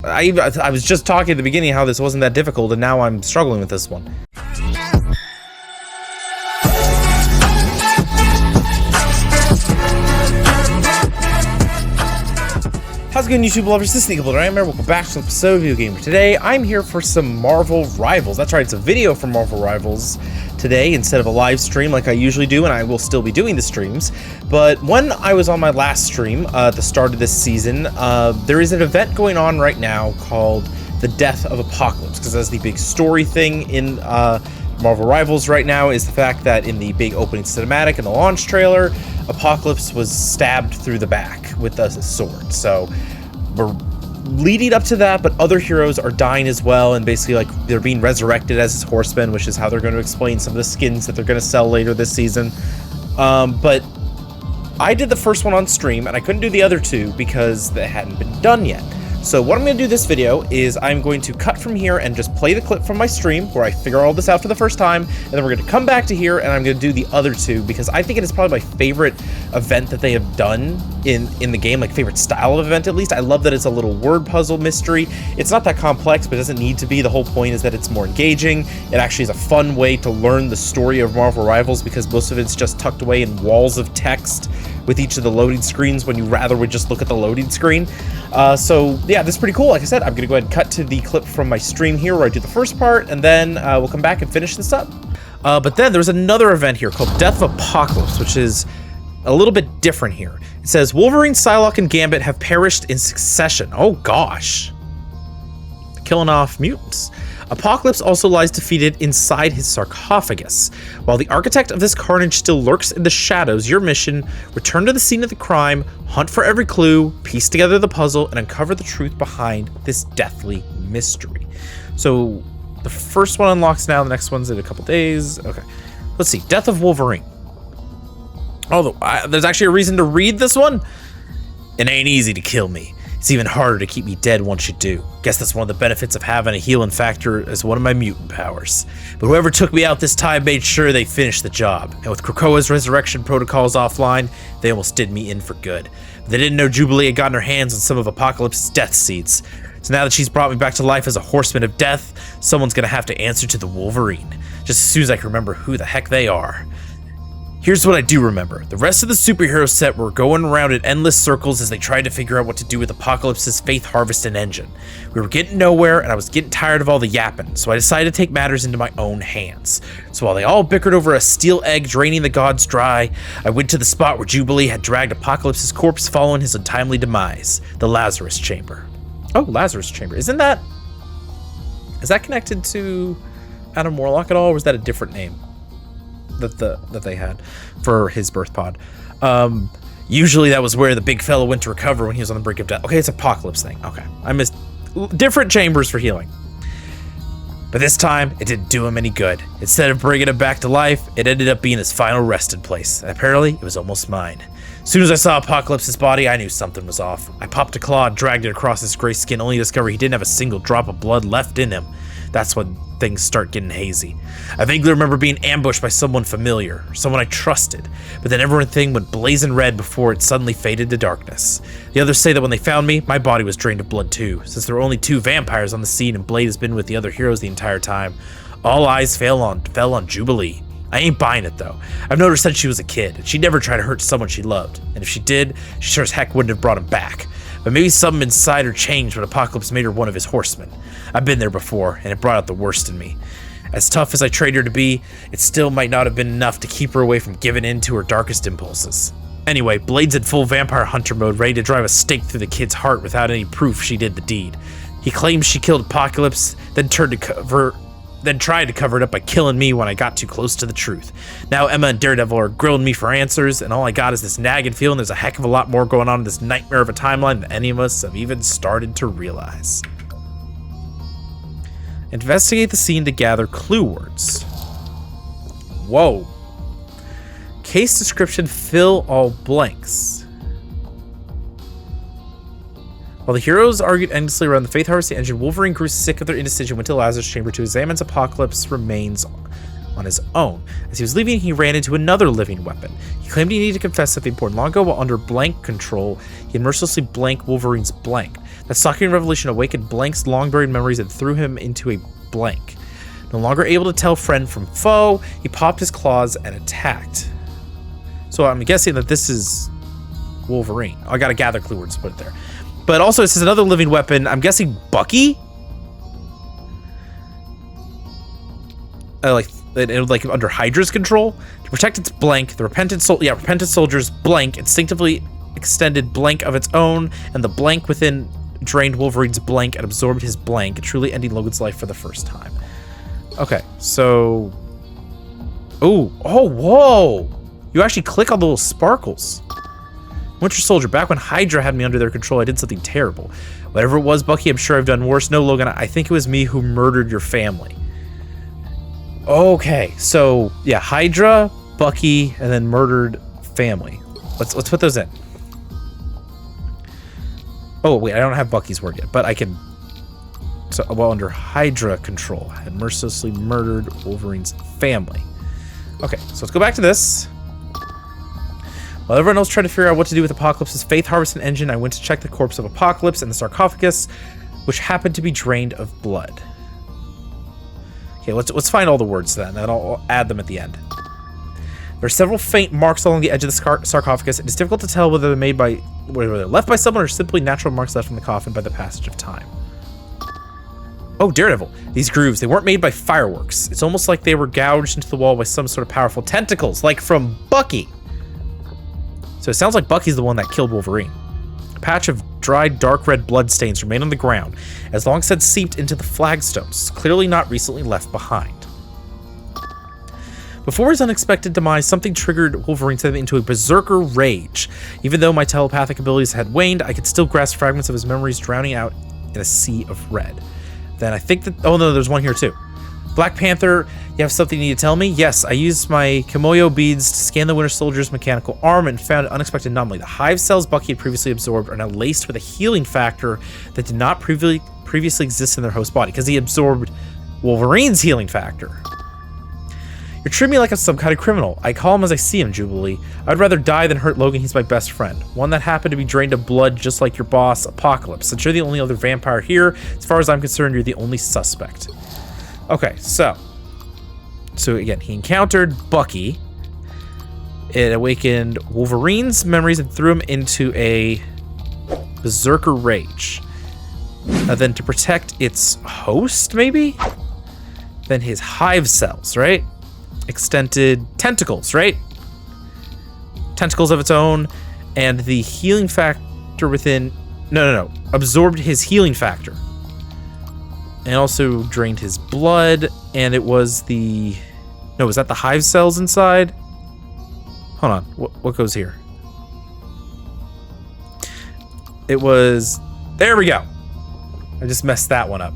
I was just talking at the beginning how this wasn't that difficult, and now I'm struggling with this one. How's it going, YouTube lovers? This is Sneakable Nightmare. Welcome back to an episode of Video Gamer. Today, I'm here for some Marvel Rivals. That's right, it's a video for Marvel Rivals today instead of a live stream like I usually do, and I will still be doing the streams. But when I was on my last stream at the start of this season, there is an event going on right now called The Death of Apocalypse, because that's the big story thing in Marvel Rivals right now, is the fact that in the big opening cinematic and the launch trailer, Apocalypse was stabbed through the back with a sword. So we're leading up to that, but other heroes are dying as well, and basically like they're being resurrected as his horsemen, which is how they're going to explain some of the skins that they're going to sell later this season. But I did the first one on stream, and I couldn't do the other two because they hadn't been done yet. So what I'm going to do this video is I'm going to cut from here and just play the clip from my stream where I figure all this out for the first time, and then we're going to come back to here and I'm going to do the other two because I think it is probably my favorite event that they have done in the game, like favorite style of event at least. I love that it's a little word puzzle mystery. It's not that complex, but it doesn't need to be. The whole point is that it's more engaging. It actually is a fun way to learn the story of Marvel Rivals because most of it's just tucked away in walls of text with each of the loading screens when you rather would just look at the loading screen. So yeah, this is pretty cool. Like I said, I'm gonna go ahead and cut to the clip from my stream here where I do the first part, and then we'll come back and finish this up. But then there's another event here called Death of Apocalypse, which is a little bit different here. It says Wolverine, Psylocke, and Gambit have perished in succession. Oh gosh. Killing off mutants. Apocalypse also lies defeated inside his sarcophagus. While the architect of this carnage still lurks in the shadows, your mission: return to the scene of the crime, hunt for every clue, piece together the puzzle, and uncover the truth behind this deathly mystery. So the first one unlocks now, the next one's in a couple days. Okay, let's see. Death of Wolverine. Although there's actually a reason to read this one. It ain't easy to kill me. It's even harder to keep me dead once you do. Guess that's one of the benefits of having a healing factor as one of my mutant powers. But whoever took me out this time made sure they finished the job. And with Krakoa's resurrection protocols offline, they almost did me in for good. But they didn't know Jubilee had gotten her hands on some of Apocalypse's death seeds. So now that she's brought me back to life as a horseman of death, someone's gonna have to answer to the Wolverine. Just as soon as I can remember who the heck they are. Here's what I do remember. The rest of the superhero set were going around in endless circles as they tried to figure out what to do with Apocalypse's faith harvesting engine. We were getting nowhere, and I was getting tired of all the yapping, so I decided to take matters into my own hands. So while they all bickered over a steel egg draining the gods dry, I went to the spot where Jubilee had dragged Apocalypse's corpse following his untimely demise, the Lazarus Chamber. Oh, Lazarus Chamber. Is that connected to Adam Warlock at all, or was that a different name that they had for his birth pod? Usually that was where the big fella went to recover when he was on the brink of death. Okay, it's Apocalypse thing. Okay, I missed different chambers for healing. But this time, it didn't do him any good. Instead of bringing him back to life, it ended up being his final resting place. And apparently, it was almost mine. As soon as I saw Apocalypse's body, I knew something was off. I popped a claw and dragged it across his gray skin, only to discover he didn't have a single drop of blood left in him. That's when things start getting hazy. I vaguely remember being ambushed by someone familiar, someone I trusted, but then everything went blazing red before it suddenly faded to darkness. The others say that when they found me, my body was drained of blood too, since there were only 2 vampires on the scene and Blade has been with the other heroes the entire time. All eyes fell on Jubilee. I ain't buying it though. I've known her since she was a kid, and she'd never try to hurt someone she loved, and if she did, she sure as heck wouldn't have brought him back. But maybe something inside her changed when Apocalypse made her one of his horsemen. I've been there before, and it brought out the worst in me. As tough as I trained her to be, it still might not have been enough to keep her away from giving in to her darkest impulses. Anyway, Blade's in full vampire hunter mode, ready to drive a stake through the kid's heart without any proof she did the deed. He claims she killed Apocalypse, then tried to cover it up by killing me when I got too close to the truth. Now Emma and Daredevil are grilling me for answers, and all I got is this nagging feeling there's a heck of a lot more going on in this nightmare of a timeline than any of us have even started to realize. Investigate the scene to gather clue words. Whoa. Case description, fill all blanks. While the heroes argued endlessly around the faith harvesting engine, Wolverine grew sick of their indecision, went to Lazarus Chamber to examine Apocalypse's remains on his own. As he was leaving, he ran into another living weapon. He claimed he needed to confess something important. Long ago, while under blank control, he had mercilessly blanked Wolverine's blank. A shocking revelation awakened Blank's long-buried memories and threw him into a blank. No longer able to tell friend from foe, he popped his claws and attacked. So I'm guessing that this is Wolverine. I gotta gather clue words to put it there. But also it says another living weapon. I'm guessing Bucky? Like under Hydra's control? To protect its blank, the repentant soldiers blank instinctively extended blank of its own, and the blank within drained Wolverine's blank and absorbed his blank, truly ending Logan's life for the first time. Okay, so... Oh, whoa! You actually click on the little sparkles. Winter Soldier, back when Hydra had me under their control, I did something terrible. Whatever it was, Bucky, I'm sure I've done worse. No, Logan, I think it was me who murdered your family. Okay, so, yeah, Hydra, Bucky, and then murdered family. Let's put those in. Oh, wait, I don't have Bucky's word yet, but I can... So, well, under Hydra control, I had mercilessly murdered Wolverine's family. Okay, so let's go back to this. While everyone else tried to figure out what to do with Apocalypse's faith harvesting engine, I went to check the corpse of Apocalypse and the sarcophagus, which happened to be drained of blood. Okay, let's find all the words then, and I'll add them at the end. There are several faint marks along the edge of the sarcophagus. It is difficult to tell whether they're left by someone or simply natural marks left in the coffin by the passage of time. Oh, Daredevil. These grooves, they weren't made by fireworks. It's almost like they were gouged into the wall by some sort of powerful tentacles, like from Bucky. So it sounds like Bucky's the one that killed Wolverine. A patch of dried dark red blood stains remain on the ground, as long since seeped into the flagstones, clearly not recently left behind. Before his unexpected demise, something triggered Wolverine sent him into a berserker rage. Even though my telepathic abilities had waned, I could still grasp fragments of his memories drowning out in a sea of red. Then I think that... Oh, no, there's one here, too. Black Panther, you have something you need to tell me? Yes, I used my Kimoyo beads to scan the Winter Soldier's mechanical arm and found an unexpected anomaly. The hive cells Bucky had previously absorbed are now laced with a healing factor that did not previously exist in their host body, because he absorbed Wolverine's healing factor. You're treating me like I'm some kind of criminal. I call him as I see him, Jubilee. I'd rather die than hurt Logan. He's my best friend. One that happened to be drained of blood just like your boss, Apocalypse. Since you're the only other vampire here, as far as I'm concerned, you're the only suspect. Okay, so again, he encountered Bucky. It awakened Wolverine's memories and threw him into a berserker rage. Then to protect its host, maybe? Then his hive cells, right? Extended tentacles, right? Tentacles of its own, and the healing factor within... No. Absorbed his healing factor. And also drained his blood, and it was the... No, was that the hive cells inside? Hold on, what goes here? It was... There we go. I just messed that one up.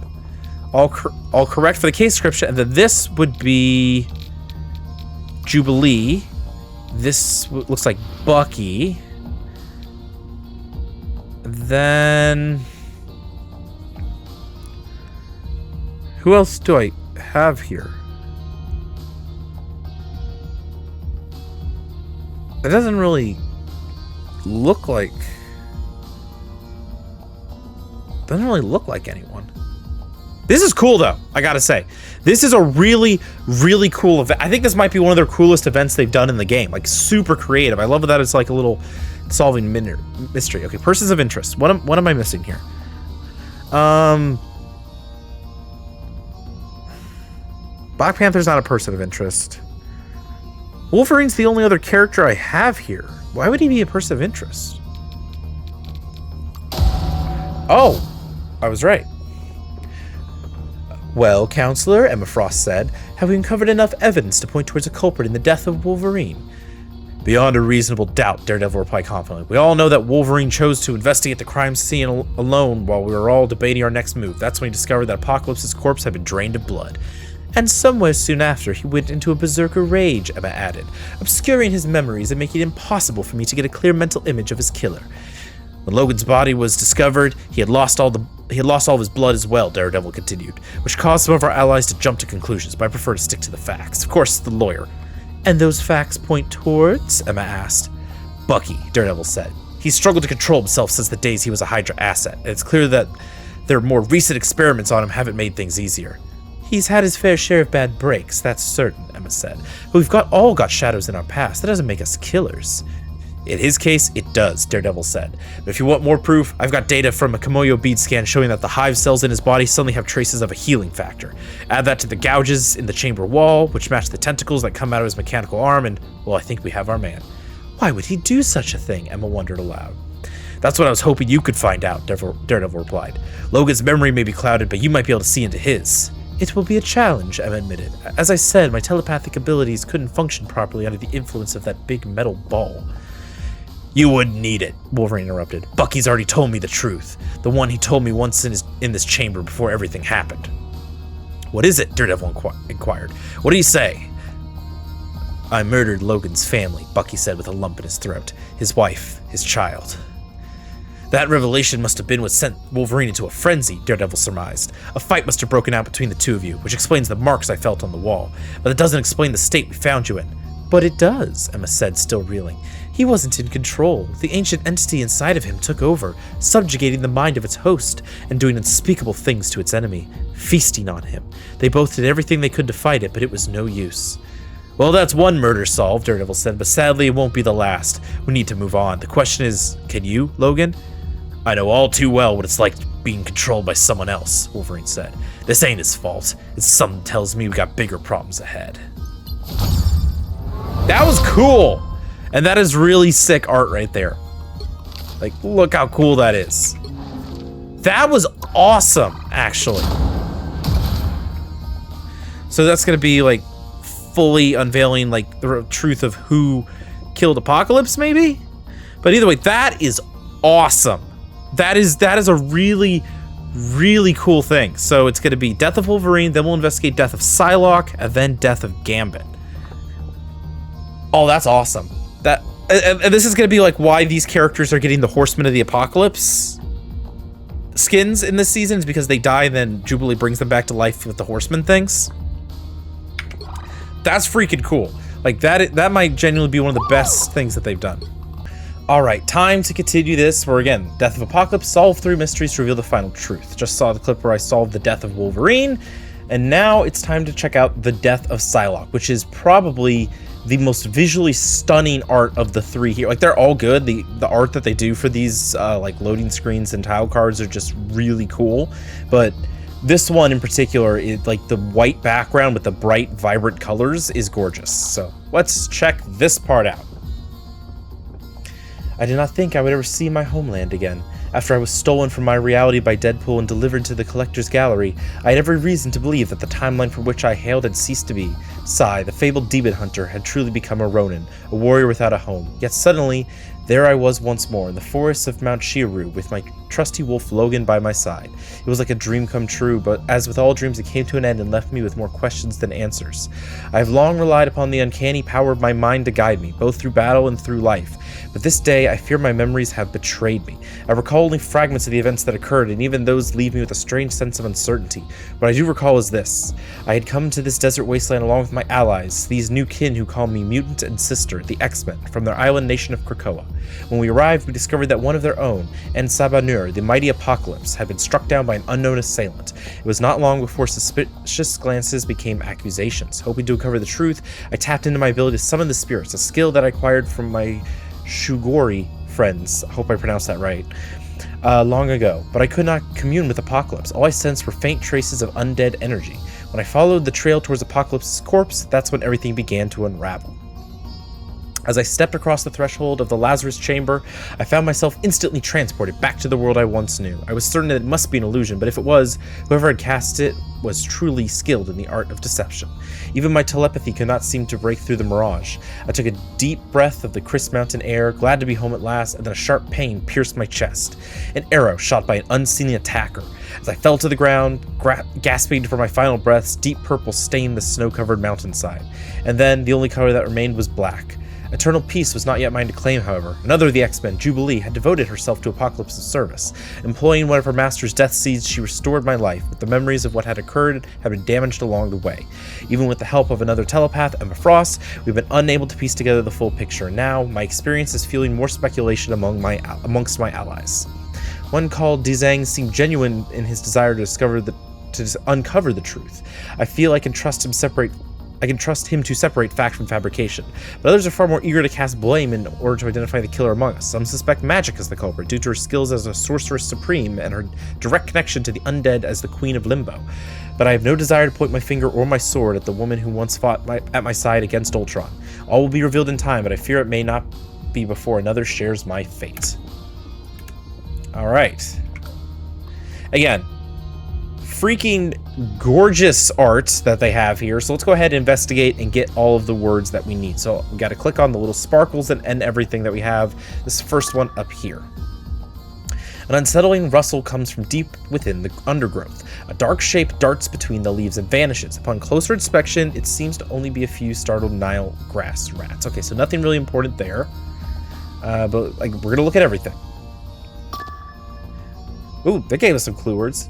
All correct for the case description, and then this would be... Jubilee. This looks like Bucky. Then... Who else do I have here? It doesn't really look like... Doesn't really look like anyone. This is cool, though, I gotta say. This is a really, really cool event. I think this might be one of their coolest events they've done in the game. Like, super creative. I love that it's like a little solving mystery. Okay, persons of interest. What am I missing here? Black Panther's not a person of interest. Wolverine's the only other character I have here. Why would he be a person of interest? Oh, I was right. Well, Counselor, Emma Frost said, have we uncovered enough evidence to point towards a culprit in the death of Wolverine? Beyond a reasonable doubt, Daredevil replied confidently. We all know that Wolverine chose to investigate the crime scene alone while we were all debating our next move. That's when he discovered that Apocalypse's corpse had been drained of blood. And somewhere soon after, he went into a berserker rage, Emma added, obscuring his memories and making it impossible for me to get a clear mental image of his killer. When Logan's body was discovered, he had lost all of his blood as well, Daredevil continued, which caused some of our allies to jump to conclusions, but I prefer to stick to the facts. Of course, the lawyer. And those facts point towards? Emma asked. Bucky, Daredevil said. He's struggled to control himself since the days he was a Hydra asset, and it's clear that their more recent experiments on him haven't made things easier. He's had his fair share of bad breaks, that's certain, Emma said. But we've all got shadows in our past. That doesn't make us killers. In his case, it does, Daredevil said. But if you want more proof, I've got data from a Kimoyo bead scan showing that the hive cells in his body suddenly have traces of a healing factor. Add that to the gouges in the chamber wall, which match the tentacles that come out of his mechanical arm, and, well, I think we have our man. Why would he do such a thing? Emma wondered aloud. That's what I was hoping you could find out, Daredevil replied. Logan's memory may be clouded, but you might be able to see into his. It will be a challenge, Emma admitted. As I said, my telepathic abilities couldn't function properly under the influence of that big metal ball. You wouldn't need it, Wolverine interrupted. Bucky's already told me the truth. The one he told me once in this chamber before everything happened. What is it? Daredevil inquired. What do you say? I murdered Logan's family, Bucky said with a lump in his throat. His wife, his child. That revelation must have been what sent Wolverine into a frenzy, Daredevil surmised. A fight must have broken out between the two of you, which explains the marks I felt on the wall. But it doesn't explain the state we found you in. But it does, Emma said, still reeling. He wasn't in control. The ancient entity inside of him took over, subjugating the mind of its host and doing unspeakable things to its enemy, feasting on him. They both did everything they could to fight it, but it was no use. Well, that's one murder solved, Daredevil said, but sadly it won't be the last. We need to move on. The question is, can you, Logan? I know all too well what it's like being controlled by someone else, Wolverine said. This ain't his fault. It's something tells me we got bigger problems ahead. That was cool! And that is really sick art right there. Like, look how cool that is. That was awesome, actually. So that's gonna be like fully unveiling like the truth of who killed Apocalypse, maybe? But either way, that is awesome. That is a really, really cool thing. So it's gonna be death of Wolverine, then we'll investigate death of Psylocke, and then death of Gambit. Oh, that's awesome. And this is going to be like why these characters are getting the Horsemen of the Apocalypse skins in this season, is because they die and then Jubilee brings them back to life with the Horseman things. That's freaking cool. Like that might genuinely be one of the best things that they've done. All right, time to continue this where again, death of Apocalypse, solve 3 mysteries to reveal the final truth. Just saw the clip where I solved the death of Wolverine, and now it's time to check out the death of Psylocke, which is probably the most visually stunning art of the 3 here. Like, they're all good. The art that they do for these like loading screens and tile cards are just really cool. But this one in particular, is like the white background with the bright, vibrant colors is gorgeous. So let's check this part out. I did not think I would ever see my homeland again. After I was stolen from my reality by Deadpool and delivered to the Collector's Gallery, I had every reason to believe that the timeline from which I hailed had ceased to be. Sai, the fabled demon hunter, had truly become a Ronin, a warrior without a home. Yet suddenly, there I was once more in the forests of Mount Shiru with my trusty wolf Logan by my side. It was like a dream come true, but as with all dreams, it came to an end and left me with more questions than answers. I have long relied upon the uncanny power of my mind to guide me, both through battle and through life. But this day, I fear my memories have betrayed me. I recall only fragments of the events that occurred, and even those leave me with a strange sense of uncertainty. What I do recall is this. I had come to this desert wasteland along with my allies, these new kin who call me Mutant and Sister, the X-Men, from their island nation of Krakoa. When we arrived, we discovered that one of their own, En Sabanur, the mighty Apocalypse, had been struck down by an unknown assailant. It was not long before suspicious glances became accusations. Hoping to uncover the truth, I tapped into my ability to summon the spirits, a skill that I acquired from my Shugori friends, I hope I pronounced that right, long ago, but I could not commune with Apocalypse. All I sensed were faint traces of undead energy. When I followed the trail towards Apocalypse's corpse, that's when everything began to unravel. As I stepped across the threshold of the Lazarus chamber, I found myself instantly transported back to the world I once knew. I was certain that it must be an illusion, but if it was, whoever had cast it was truly skilled in the art of deception. Even my telepathy could not seem to break through the mirage. I took a deep breath of the crisp mountain air, glad to be home at last, and then a sharp pain pierced my chest. An arrow shot by an unseen attacker. As I fell to the ground, gasping for my final breaths, deep purple stained the snow-covered mountainside. And then the only color that remained was black. Eternal peace was not yet mine to claim, however. Another of the X-Men, Jubilee, had devoted herself to Apocalypse's service. Employing one of her master's death seeds, she restored my life, but the memories of what had occurred had been damaged along the way. Even with the help of another telepath, Emma Frost, we've been unable to piece together the full picture. Now, my experience is fueling more speculation amongst my allies. One called Dizang seemed genuine in his desire to uncover the truth. I feel I can trust him to separate fact from fabrication, but others are far more eager to cast blame in order to identify the killer among us. Some suspect magic as the culprit due to her skills as a sorceress supreme and her direct connection to the undead as the Queen of Limbo. But I have no desire to point my finger or my sword at the woman who once fought at my side against Ultron. All will be revealed in time, but I fear it may not be before another shares my fate. Alright. Again, freaking gorgeous art that they have here. So let's go ahead and investigate and get all of the words that we need. So we got to click on the little sparkles and everything that we have. This first one up here. An unsettling rustle comes from deep within the undergrowth. A dark shape darts between the leaves and vanishes. Upon closer inspection, it seems to only be a few startled Nile grass rats. Okay, so nothing really important there. But like, we're gonna look at everything. Ooh, that gave us some clue words.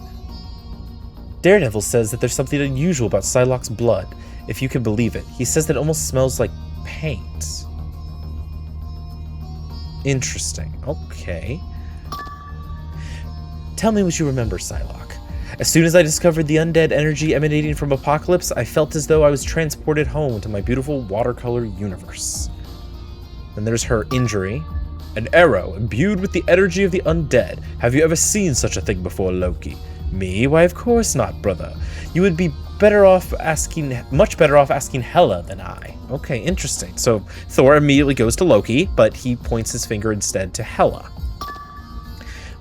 Daredevil says that there's something unusual about Psylocke's blood, if you can believe it. He says that it almost smells like paint. Interesting. Okay. Tell me what you remember, Psylocke. As soon as I discovered the undead energy emanating from Apocalypse, I felt as though I was transported home to my beautiful watercolor universe. Then there's her injury. An arrow imbued with the energy of the undead. Have you ever seen such a thing before, Loki? Me? Why, of course not, brother. You would be much better off asking Hela than I. Okay, interesting. So Thor immediately goes to Loki, but he points his finger instead to Hela.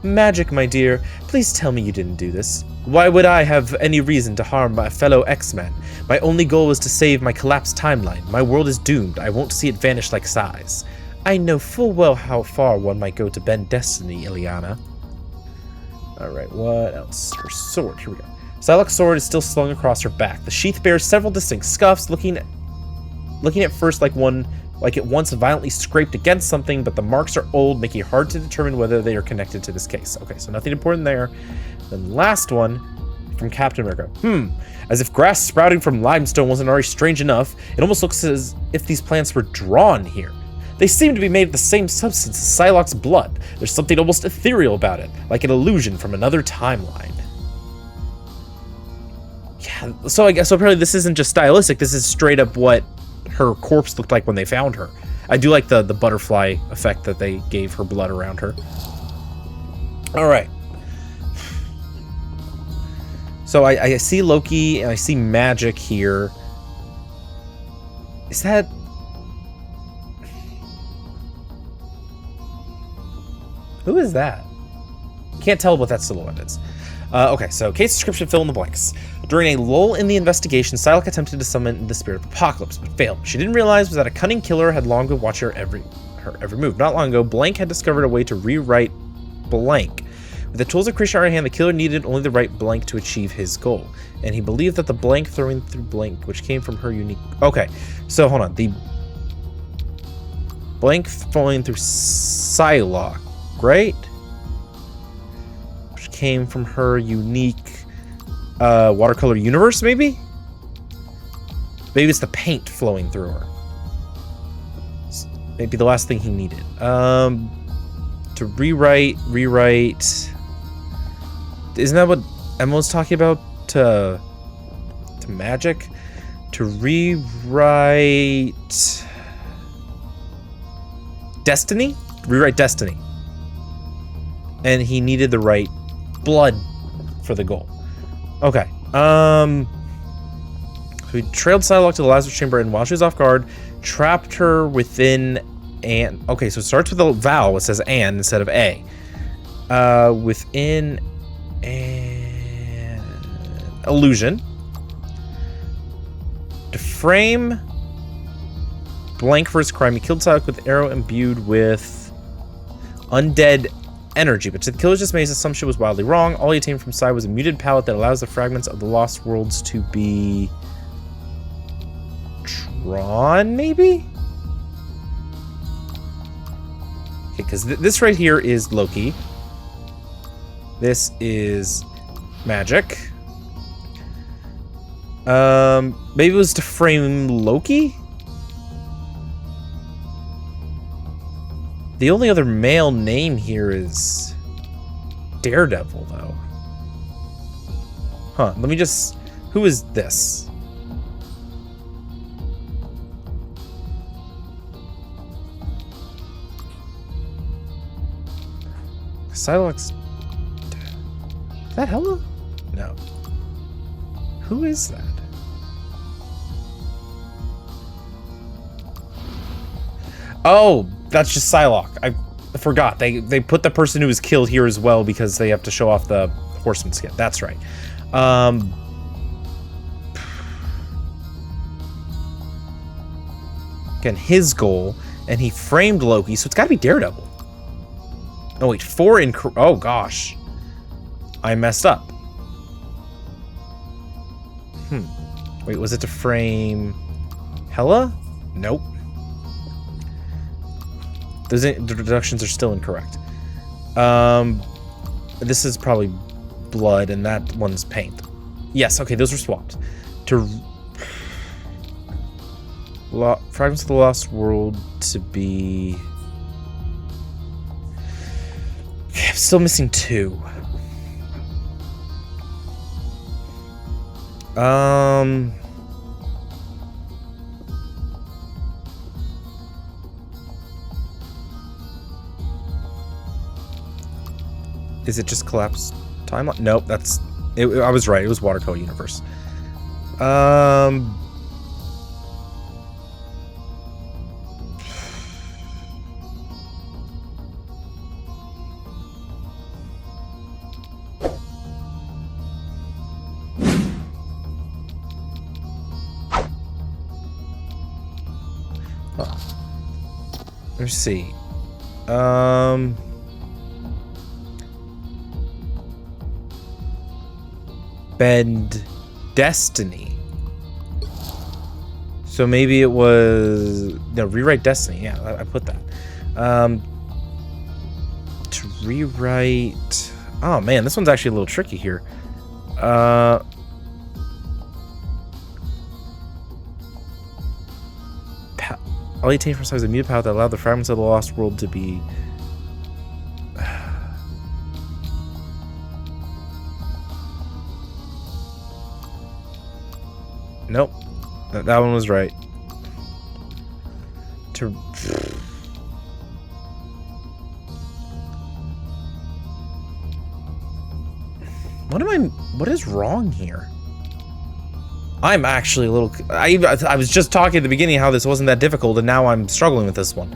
Magic, my dear. Please tell me you didn't do this. Why would I have any reason to harm my fellow X-Men? My only goal was to save my collapsed timeline. My world is doomed. I won't see it vanish like size. I know full well how far one might go to bend destiny, Ileana. Alright, what else? Her sword, here we go. Psylocke's sword is still slung across her back. The sheath bears several distinct scuffs, looking at first like it once violently scraped against something, but the marks are old, making it hard to determine whether they are connected to this case. Okay, so nothing important there. Then last one, from Captain America. As if grass sprouting from limestone wasn't already strange enough, it almost looks as if these plants were drawn here. They seem to be made of the same substance as Psylocke's blood. There's something almost ethereal about it, like an illusion from another timeline. Yeah, so I guess apparently this isn't just stylistic, this is straight up what her corpse looked like when they found her. I do like the butterfly effect that they gave her blood around her. Alright. So I see Loki and I see magic here. Is that... Who is that? Can't tell what that silhouette is. Okay, so case description, fill in the blanks. During a lull in the investigation, Psylocke attempted to summon the spirit of Apocalypse, but failed. What she didn't realize was that a cunning killer had long ago watched her every move. Not long ago, Blank had discovered a way to rewrite Blank. With the tools of creation in hand, the killer needed only the right blank to achieve his goal. And he believed that the blank throwing through Blank, which came from her unique... Okay, so hold on. The blank falling through Psylocke, right? Which came from her unique watercolor universe, maybe? Maybe it's the paint flowing through her. Maybe the last thing he needed. To rewrite... Isn't that what Emma was talking about? To magic? To rewrite... Destiny? Rewrite Destiny. And he needed the right blood for the goal. Okay. So he trailed Psylocke to the Lazarus chamber, and while she was off guard, trapped her within an... Okay, so it starts with a vowel. It says an instead of a. Within an illusion. To frame Blank for his crime, he killed Psylocke with an arrow imbued with undead energy, but the killer's dismay's assumption was wildly wrong. All he attained from Psy was a muted palette that allows the fragments of the lost worlds to be drawn, maybe? Okay, because this right here is Loki. This is magic. Maybe it was to frame Loki? The only other male name here is Daredevil, though. Huh, let me just... Who is this? Psylocke's... Is that Hela? No. Who is that? Oh, that's just Psylocke. I forgot. They put the person who was killed here as well because they have to show off the horseman skin. That's right. Again, his goal, and he framed Loki, so it's got to be Daredevil. Oh wait, oh gosh, I messed up. Wait, was it to frame Hela? Nope. Those deductions are still incorrect. This is probably blood, and that one's paint. Yes, okay, those were swapped. Fragments of the Lost World to be... Okay, I'm still missing 2. Is it just collapsed timeline? Nope, that's it. I was right. It was Watercolor Universe. Let's see. Bend Destiny. So maybe it was... No, rewrite Destiny. Yeah, I put that. To rewrite... Oh, man, this one's actually a little tricky here. All you take from size of mutant power that allowed the fragments of the Lost World to be... Nope. That one was right. What is wrong here? I'm actually a little... I was just talking at the beginning how this wasn't that difficult, and now I'm struggling with this one.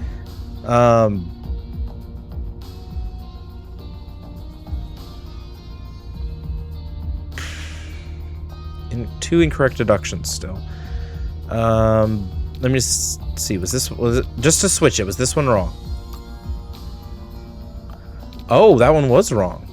Two incorrect deductions still. Let me just see. Was it just to switch it? Was this one wrong? Oh, that one was wrong.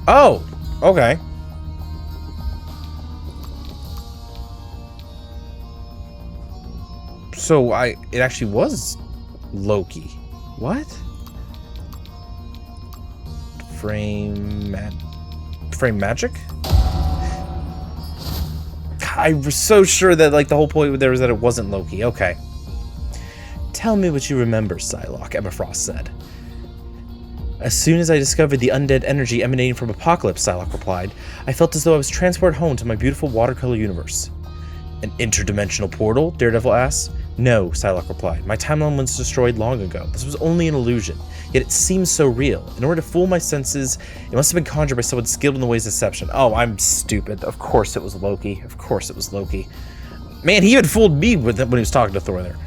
Oh, okay. So it actually was Loki. What? Frame magic? I was so sure that like the whole point there was that it wasn't Loki. Okay. Tell me what you remember, Psylocke, Emma Frost said. As soon as I discovered the undead energy emanating from Apocalypse, Psylocke replied, I felt as though I was transported home to my beautiful watercolor universe. An interdimensional portal? Daredevil asked. No, Psylocke replied. My timeline was destroyed long ago. This was only an illusion, yet it seems so real. In order to fool my senses, it must have been conjured by someone skilled in the ways of deception. Oh, I'm stupid. Of course it was Loki. Of course it was Loki. Man, he had fooled me when he was talking to Thor there.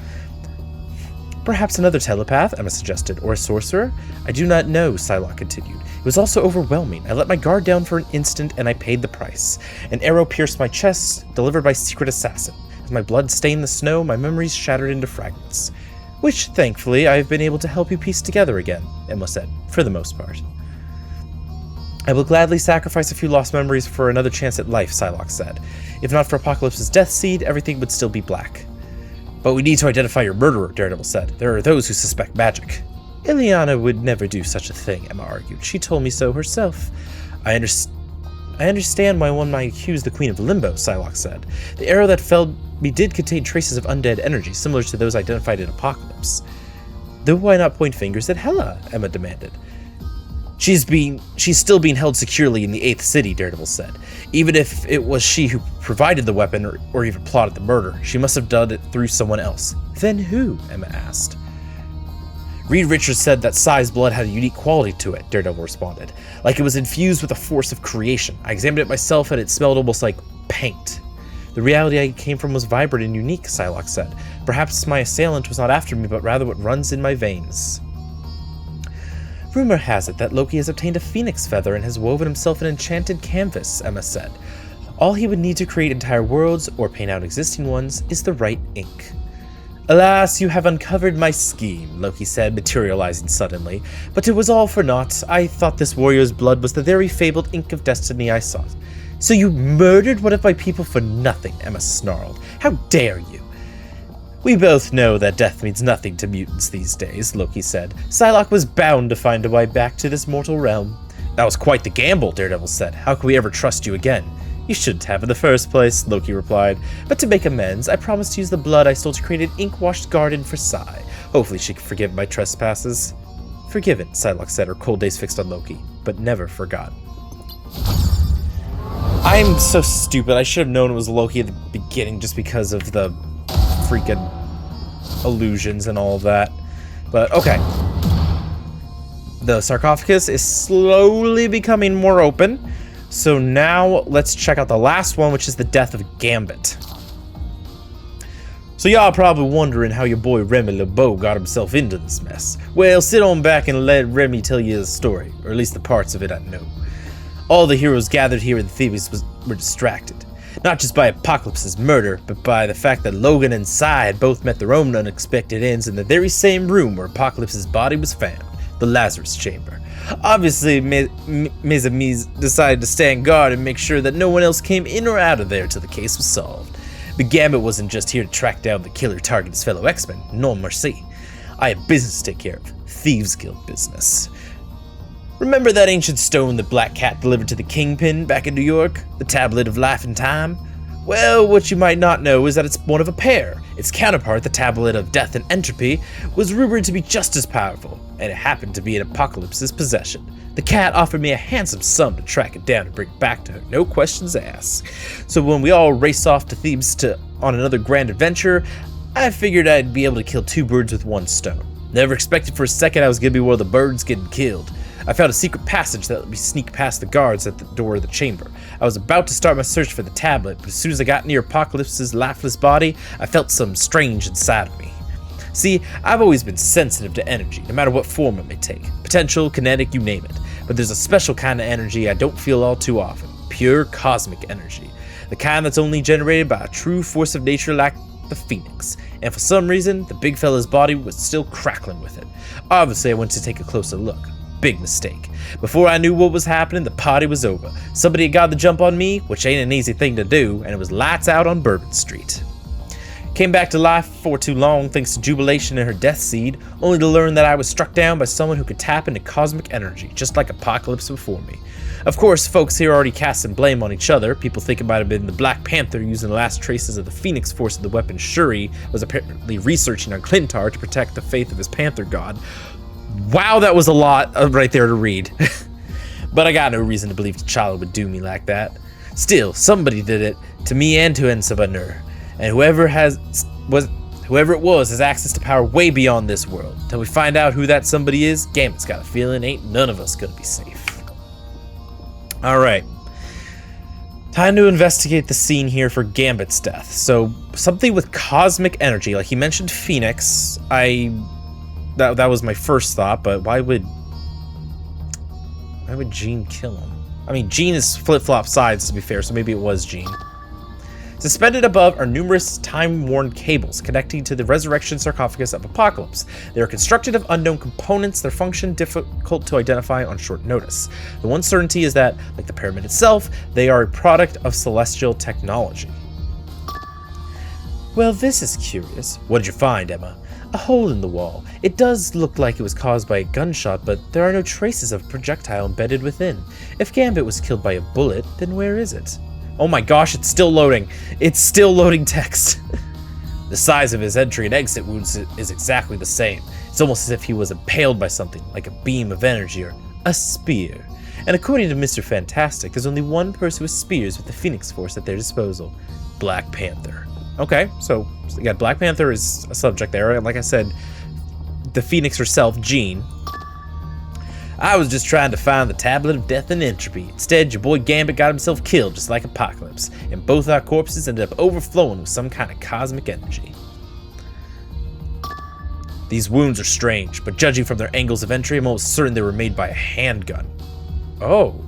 Perhaps another telepath, Emma suggested, or a sorcerer? I do not know, Psylocke continued. It was also overwhelming. I let my guard down for an instant, and I paid the price. An arrow pierced my chest, delivered by secret assassin. As my blood stained the snow, my memories shattered into fragments. Which, thankfully, I have been able to help you piece together again, Emma said, for the most part. I will gladly sacrifice a few lost memories for another chance at life, Psylocke said. If not for Apocalypse's death seed, everything would still be black. But we need to identify your murderer, Daredevil said. There are those who suspect magic. Ileana would never do such a thing, Emma argued. She told me so herself. I understand why one might accuse the Queen of Limbo, Psylocke said. The arrow that felled me did contain traces of undead energy, similar to those identified in Apocalypse. Then why not point fingers at Hela? Emma demanded. She's still being held securely in the 8th city, Daredevil said. Even if it was she who provided the weapon or even plotted the murder, she must have done it through someone else. Then who? Emma asked. Reed Richards said that Psy's blood had a unique quality to it, Daredevil responded. Like it was infused with a force of creation. I examined it myself and it smelled almost like paint. The reality I came from was vibrant and unique, Psylocke said. Perhaps my assailant was not after me, but rather what runs in my veins. Rumor has it that Loki has obtained a phoenix feather and has woven himself an enchanted canvas, Emma said. All he would need to create entire worlds, or paint out existing ones, is the right ink. Alas, you have uncovered my scheme, Loki said, materializing suddenly. But it was all for naught. I thought this warrior's blood was the very fabled ink of destiny I sought. So you murdered one of my people for nothing, Emma snarled. How dare you? We both know that death means nothing to mutants these days, Loki said. Psylocke was bound to find a way back to this mortal realm. That was quite the gamble, Daredevil said. How could we ever trust you again? You shouldn't have in the first place, Loki replied. But to make amends, I promised to use the blood I stole to create an ink-washed garden for Psy. Hopefully she can forgive my trespasses. Forgiven, Psylocke said, her cold days fixed on Loki, but never forgot. I'm so stupid. I should have known it was Loki at the beginning just because of the freaking illusions and all of that. But okay. The sarcophagus is slowly becoming more open. So now let's check out the last one, which is the death of Gambit. So y'all probably wondering how your boy Remy LeBeau got himself into this mess. Well, sit on back and let Remy tell you the story, or at least the parts of it I know. All the heroes gathered here in Thebes were distracted, not just by Apocalypse's murder, but by the fact that Logan and Psy had both met their own unexpected ends in the very same room where Apocalypse's body was found, the Lazarus Chamber. Obviously, Mes Amis decided to stand guard and make sure that no one else came in or out of there till the case was solved. But Gambit wasn't just here to track down the killer target his fellow X-Men, non merci. I had business to take care of, Thieves Guild business. Remember that ancient stone the Black Cat delivered to the Kingpin back in New York? The Tablet of Life and Time? Well, what you might not know is that it's one of a pair. Its counterpart, the Tablet of Death and Entropy, was rumored to be just as powerful, and it happened to be in Apocalypse's possession. The cat offered me a handsome sum to track it down and bring it back to her, no questions asked. So when we all race off to Thebes on another grand adventure, I figured I'd be able to kill two birds with one stone. Never expected for a second I was going to be one of the birds getting killed. I found a secret passage that let me sneak past the guards at the door of the chamber. I was about to start my search for the tablet, but as soon as I got near Apocalypse's lifeless body, I felt something strange inside of me. See, I've always been sensitive to energy, no matter what form it may take. Potential, kinetic, you name it. But there's a special kind of energy I don't feel all too often. Pure cosmic energy. The kind that's only generated by a true force of nature like the Phoenix. And for some reason, the big fella's body was still crackling with it. Obviously, I went to take a closer look. Big mistake. Before I knew what was happening, the party was over. Somebody had got the jump on me, which ain't an easy thing to do, and it was lights out on Bourbon Street. Came back to life before too long thanks to Jubilation and her death seed, only to learn that I was struck down by someone who could tap into cosmic energy, just like Apocalypse before me. Of course, folks here already casting blame on each other. People think it might have been the Black Panther using the last traces of the Phoenix Force of the weapon Shuri was apparently researching on Clintar to protect the faith of his Panther god. Wow, that was a lot right there to read. But I got no reason to believe T'Challa would do me like that. Still, somebody did it, to me and to Ensabanur. And whoever it was has access to power way beyond this world. Till we find out who that somebody is, Gambit's got a feeling ain't none of us gonna be safe. Alright. Time to investigate the scene here for Gambit's death. So, something with cosmic energy. Like he mentioned Phoenix. That was my first thought, but why would Jean kill him? I mean, Jean is flip-flop sides, to be fair, so maybe it was Jean. Suspended above are numerous time-worn cables connecting to the resurrection sarcophagus of Apocalypse. They are constructed of unknown components, their function difficult to identify on short notice. The one certainty is that, like the pyramid itself, they are a product of celestial technology. Well, this is curious. What did you find, Emma? A hole in the wall. It does look like it was caused by a gunshot, but there are no traces of projectile embedded within. If Gambit was killed by a bullet, then where is it? Oh my gosh, it's still loading. It's still loading text. The size of his entry and exit wounds is exactly the same. It's almost as if he was impaled by something, like a beam of energy or a spear. And according to Mr. Fantastic, there's only one person with spears with the Phoenix Force at their disposal. Black Panther. Okay, so yeah, Black Panther is a subject there, and like I said, the Phoenix herself, Jean. I was just trying to find the Tablet of Death and Entropy. Instead, your boy Gambit got himself killed just like Apocalypse, and both our corpses ended up overflowing with some kind of cosmic energy. These wounds are strange, but judging from their angles of entry, I'm almost certain they were made by a handgun. Oh.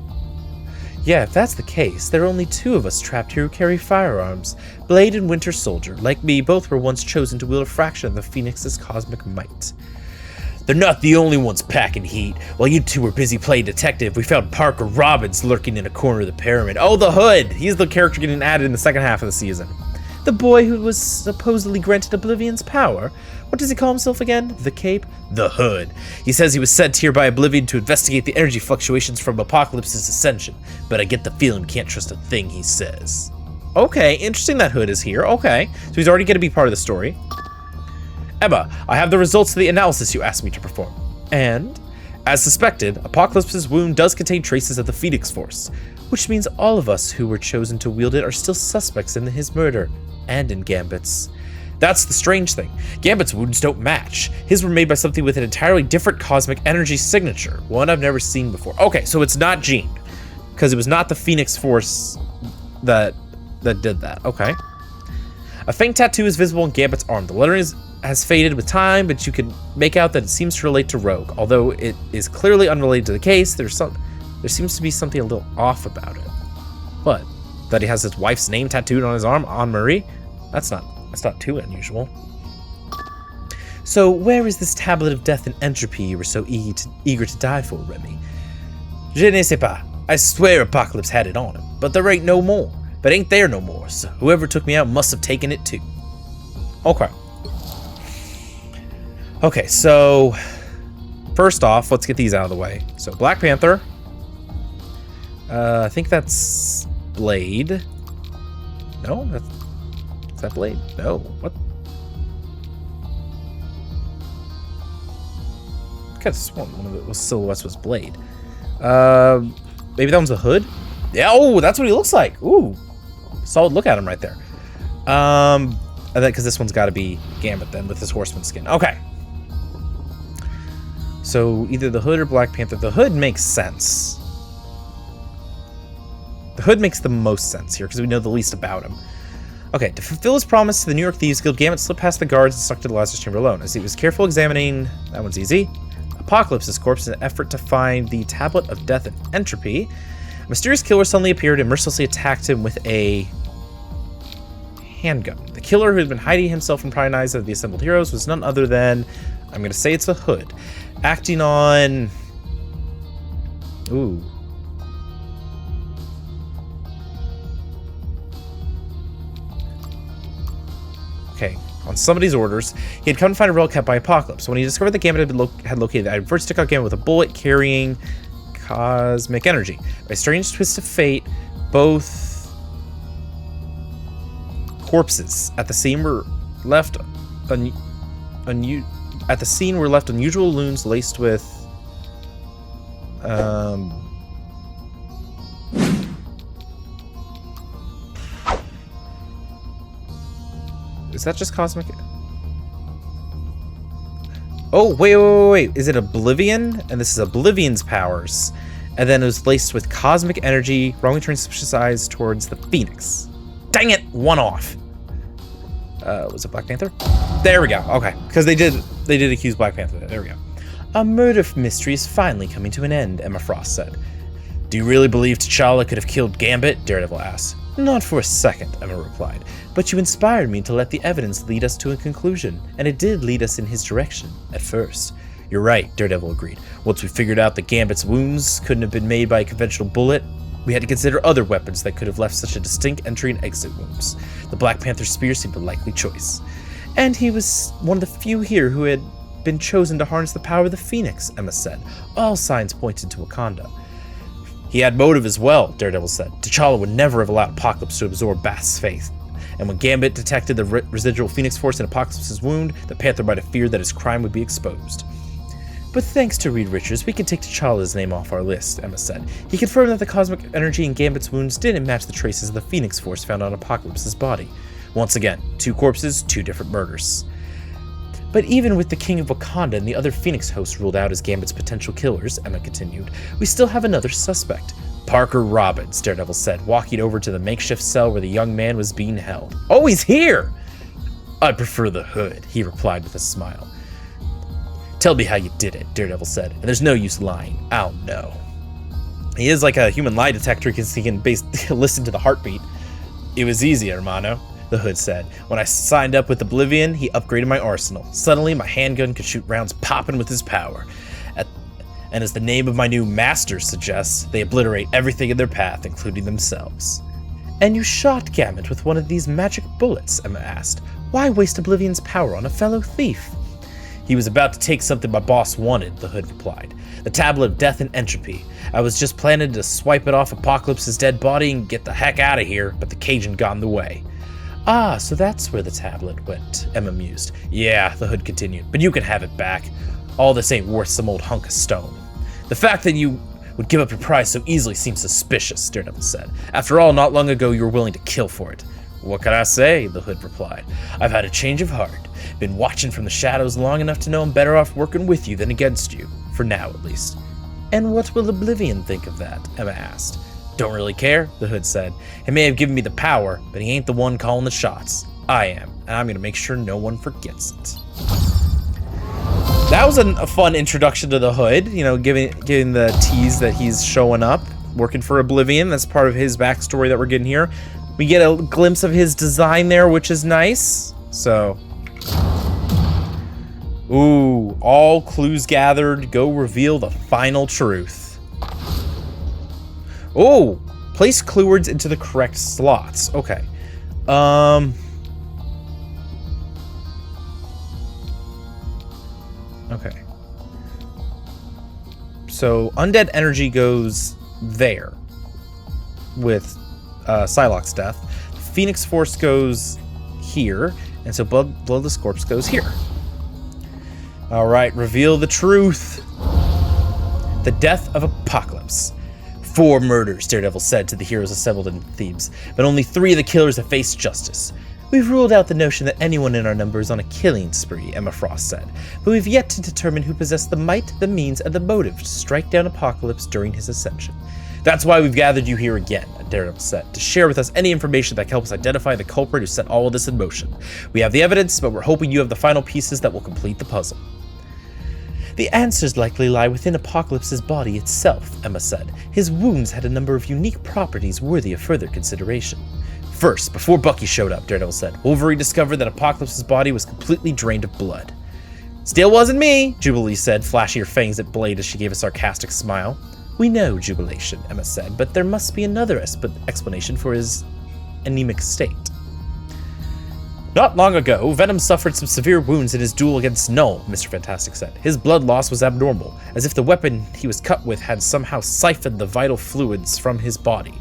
Yeah, if that's the case, there are only two of us trapped here who carry firearms. Blade and Winter Soldier, like me, both were once chosen to wield a fraction of the Phoenix's cosmic might. They're not the only ones packing heat. While you two were busy playing detective, we found Parker Robbins lurking in a corner of the pyramid. Oh, the Hood! He's the character getting added in the second half of the season. The boy who was supposedly granted Oblivion's power. What does he call himself again? The Cape? The Hood. He says he was sent here by Oblivion to investigate the energy fluctuations from Apocalypse's ascension, but I get the feeling we can't trust a thing he says. Okay, interesting that Hood is here. Okay, so he's already going to be part of the story. Emma, I have the results of the analysis you asked me to perform. And, as suspected, Apocalypse's wound does contain traces of the Phoenix Force, which means all of us who were chosen to wield it are still suspects in his murder, and in Gambit's. That's the strange thing. Gambit's wounds don't match. His were made by something with an entirely different cosmic energy signature, one I've never seen before. Okay, so it's not Jean, because it was not the Phoenix Force that did that. Okay. A faint tattoo is visible on Gambit's arm. The lettering has faded with time, but you can make out that it seems to relate to Rogue. Although it is clearly unrelated to the case, there seems to be something a little off about it. What? That he has his wife's name tattooed on his arm, Anne-Marie? That's not too unusual. So where is this Tablet of Death and Entropy you were so eager to die for, Remy? Je ne sais pas. I swear Apocalypse had it on him, but there ain't no more. But ain't there no more, so whoever took me out must have taken it too. Okay. Okay, so first off, let's get these out of the way. So Black Panther. I think that's Blade. No, is that Blade? No. What? I could have sworn one of the silhouettes was Blade. Maybe that one's the Hood? Yeah, oh, that's what he looks like. Ooh. Solid look at him right there. Because this one's got to be Gambit then with his horseman skin. Okay. So either the Hood or Black Panther. The Hood makes sense. The Hood makes the most sense here because we know the least about him. Okay, to fulfill his promise to the New York Thieves Guild, Gambit slipped past the guards and stuck to the Lazarus Chamber alone. As he was careful examining, that one's easy, Apocalypse's corpse in an effort to find the Tablet of Death and Entropy, a mysterious killer suddenly appeared and mercilessly attacked him with a handgun. The killer, who had been hiding himself from prying eyes of the assembled heroes, was none other than, I'm going to say it's the Hood, acting on... Ooh. Okay, on somebody's orders, he had come to find a relic kept by Apocalypse. When he discovered that Gambit had located it, I first took out Gambit with a bullet carrying cosmic energy. By a strange twist of fate, both corpses at the scene were left unusual wounds laced with is that just cosmic? Oh, wait. Is it Oblivion? And this is Oblivion's powers. And then it was laced with cosmic energy, wrongly turning suspicious eyes towards the Phoenix. Dang it! One off. Was it Black Panther? There we go. Okay. Because they did accuse Black Panther. There we go. A murder mystery is finally coming to an end, Emma Frost said. Do you really believe T'Challa could have killed Gambit? Daredevil asked. Not for a second, Emma replied, but you inspired me to let the evidence lead us to a conclusion, and it did lead us in his direction, at first. You're right, Daredevil agreed. Once we figured out that Gambit's wounds couldn't have been made by a conventional bullet, we had to consider other weapons that could have left such a distinct entry and exit wounds. The Black Panther's spear seemed a likely choice. And he was one of the few here who had been chosen to harness the power of the Phoenix, Emma said. All signs pointed to Wakanda. He had motive as well, Daredevil said. T'Challa would never have allowed Apocalypse to absorb Bast's faith. And when Gambit detected the residual Phoenix Force in Apocalypse's wound, the Panther might have feared that his crime would be exposed. But thanks to Reed Richards, we can take T'Challa's name off our list, Emma said. He confirmed that the cosmic energy in Gambit's wounds didn't match the traces of the Phoenix Force found on Apocalypse's body. Once again, 2 corpses, 2 different murders. But even with the King of Wakanda and the other Phoenix hosts ruled out as Gambit's potential killers, Emma continued, we still have another suspect. Parker Robbins, Daredevil said, walking over to the makeshift cell where the young man was being held. Oh, he's here! I prefer the Hood, he replied with a smile. Tell me how you did it, Daredevil said, and there's no use lying. I'll know. He is like a human lie detector because he can listen to the heartbeat. It was easy, hermano, the Hood said. When I signed up with Oblivion, he upgraded my arsenal. Suddenly, my handgun could shoot rounds popping with his power. And as the name of my new master suggests, they obliterate everything in their path, including themselves. And you shot Gambit with one of these magic bullets, Emma asked. Why waste Oblivion's power on a fellow thief? He was about to take something my boss wanted, the Hood replied. The tablet of death and entropy. I was just planning to swipe it off Apocalypse's dead body and get the heck out of here, but the Cajun got in the way. Ah, so that's where the tablet went, Emma mused. Yeah, the Hood continued, but you can have it back. All this ain't worth some old hunk of stone. The fact that you would give up your prize so easily seems suspicious, Daredevil said. After all, not long ago you were willing to kill for it. What can I say? The Hood replied. I've had a change of heart. Been watching from the shadows long enough to know I'm better off working with you than against you. For now, at least. And what will Oblivion think of that? Emma asked. Don't really care, the Hood said. He may have given me the power, but he ain't the one calling the shots. I am, and I'm gonna make sure no one forgets it. That was a fun introduction to the Hood, you know, giving the tease that he's showing up, working for Oblivion. That's part of his backstory that we're getting here. We get a glimpse of his design there, which is nice. So, ooh, all clues gathered. Go reveal the final truth. Oh, place clue words into the correct slots. Okay. Okay. So undead energy goes there with Psylocke's death. Phoenix Force goes here, and so Bloodless Corpse goes here. All right, reveal the truth. The death of Apocalypse. 4 murders, Daredevil said to the heroes assembled in Thebes, but only 3 of the killers have faced justice. We've ruled out the notion that anyone in our number is on a killing spree, Emma Frost said, but we've yet to determine who possessed the might, the means, and the motive to strike down Apocalypse during his ascension. That's why we've gathered you here again, Daredevil said, to share with us any information that can help us identify the culprit who set all of this in motion. We have the evidence, but we're hoping you have the final pieces that will complete the puzzle. The answers likely lie within Apocalypse's body itself, Emma said. His wounds had a number of unique properties worthy of further consideration. First, before Bucky showed up, Daredevil said, Wolverine discovered that Apocalypse's body was completely drained of blood. Still wasn't me, Jubilee said, flashing her fangs at Blade as she gave a sarcastic smile. We know, Jubilation, Emma said, but there must be another explanation for his anemic state. Not long ago, Venom suffered some severe wounds in his duel against Null, Mr. Fantastic said. His blood loss was abnormal, as if the weapon he was cut with had somehow siphoned the vital fluids from his body.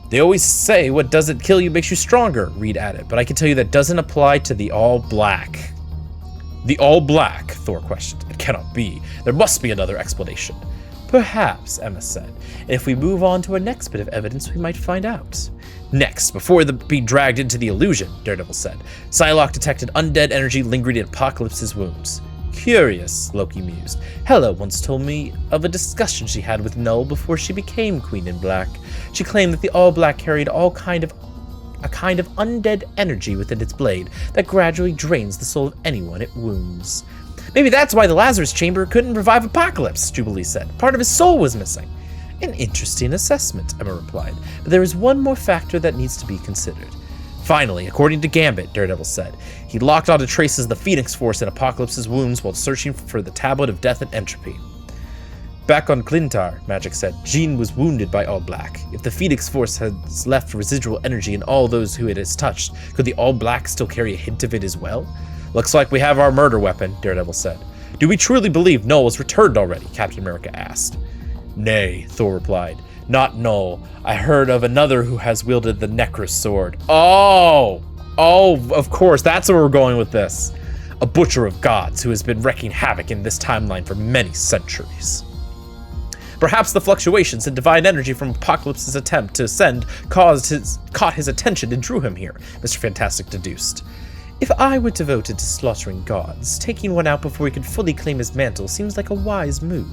They always say what doesn't kill you makes you stronger, Reed added, but I can tell you that doesn't apply to the All Black. The All Black? Thor questioned. It cannot be. There must be another explanation. Perhaps, Emma said. And if we move on to our next bit of evidence, we might find out. Next, before being dragged into the illusion, Daredevil said, Psylocke detected undead energy lingering in Apocalypse's wounds. Curious, Loki mused. Hela once told me of a discussion she had with Null before she became Queen in Black. She claimed that the All Black carried a kind of undead energy within its blade that gradually drains the soul of anyone it wounds. Maybe that's why the Lazarus Chamber couldn't revive Apocalypse, Jubilee said. Part of his soul was missing. An interesting assessment, Emma replied, but there is one more factor that needs to be considered. Finally, according to Gambit, Daredevil said, he locked onto traces of the Phoenix Force in Apocalypse's wounds while searching for the Tablet of Death and Entropy. Back on Clintar, Magic said, Jean was wounded by All Black. If the Phoenix Force has left residual energy in all those who it has touched, could the All Black still carry a hint of it as well? Looks like we have our murder weapon, Daredevil said. Do we truly believe Null was returned already? Captain America asked. Nay, Thor replied. Not Null. I heard of another who has wielded the Necros sword. Oh, of course, that's where we're going with this. A butcher of gods who has been wreaking havoc in this timeline for many centuries. Perhaps the fluctuations in divine energy from Apocalypse's attempt to ascend caught his attention and drew him here, Mr. Fantastic deduced. If I were devoted to slaughtering gods, taking one out before he could fully claim his mantle seems like a wise move.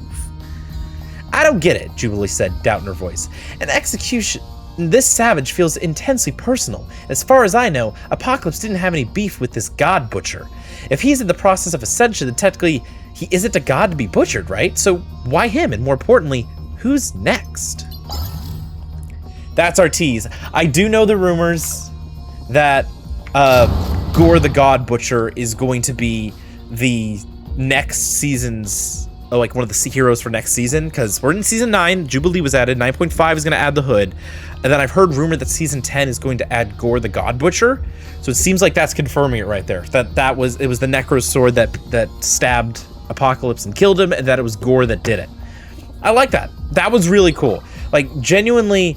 I don't get it, Jubilee said, doubt in her voice. An execution... This savage feels intensely personal. As far as I know, Apocalypse didn't have any beef with this god butcher. If he's in the process of ascension, then technically he isn't a god to be butchered, right? So why him? And more importantly, who's next? That's our tease. I do know the rumors that Gore the God Butcher is going to be the next season's, like one of the heroes for next season, because we're in season 9, Jubilee was added, 9.5 is going to add the Hood, and then I've heard rumor that season 10 is going to add Gore the God Butcher, so it seems like that's confirming it right there, that it was the Necros sword that stabbed Apocalypse and killed him, and that it was Gore that did it. I like that. That was really cool. Like, genuinely,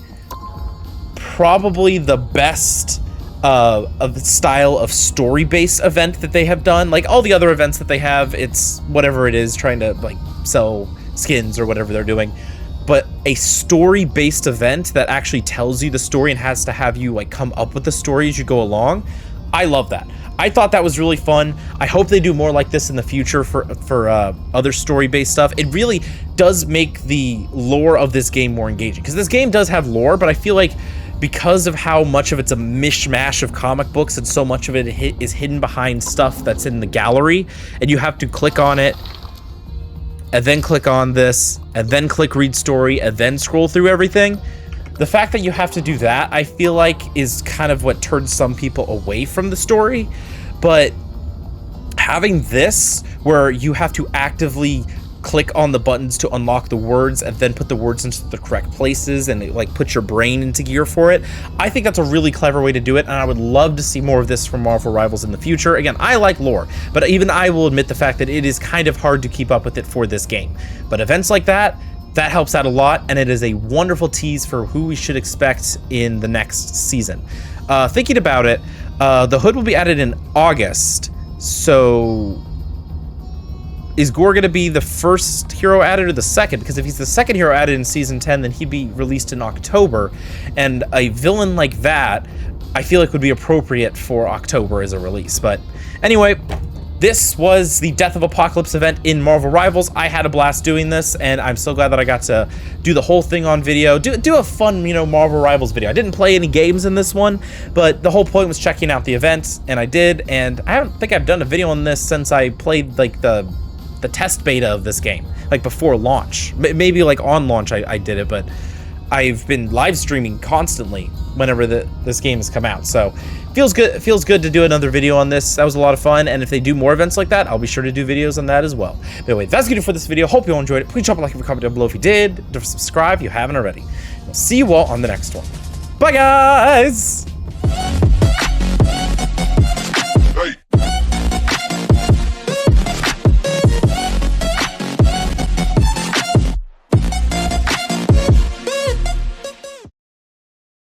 probably the best of the style of story-based event that they have done. Like, all the other events that they have, it's whatever it is, trying to, like, sell skins or whatever they're doing. But a story-based event that actually tells you the story and has to have you, like, come up with the story as you go along, I love that. I thought that was really fun. I hope they do more like this in the future for other story-based stuff. It really does make the lore of this game more engaging, because this game does have lore, but I feel like because of how much of it's a mishmash of comic books and so much of it is hidden behind stuff that's in the gallery, and you have to click on it and then click on this and then click read story and then scroll through everything. The fact that you have to do that, I feel like, is kind of what turns some people away from the story. But having this, where you have to actively click on the buttons to unlock the words and then put the words into the correct places and like put your brain into gear for it, I think that's a really clever way to do it, and I would love to see more of this from Marvel Rivals in the future. Again, I like lore, but even I will admit the fact that it is kind of hard to keep up with it for this game. But events like that helps out a lot, and it is a wonderful tease for who we should expect in the next season. Thinking about it, the Hood will be added in August, so is Gore going to be the first hero added or the second? Because if he's the second hero added in season 10, then he'd be released in October, and a villain like that I feel like would be appropriate for October as a release. But anyway, this was the Death of Apocalypse event in Marvel Rivals. I had a blast doing this, and I'm so glad that I got to do the whole thing on video. Do a fun, Marvel Rivals video. I didn't play any games in this one, but the whole point was checking out the event, and I did. And I don't think I've done a video on this since I played like the test beta of this game, like before launch. Maybe like on launch I did it, but I've been live streaming constantly whenever this game has come out. So feels good. It feels good to do another video on this. That was a lot of fun, and if they do more events like that, I'll be sure to do videos on that as well. But anyway, that's good for this video. Hope you all enjoyed it. Please drop a like and comment down below if you did. Don't forget to subscribe if you haven't already. I'll see you all on the next one. Bye, guys.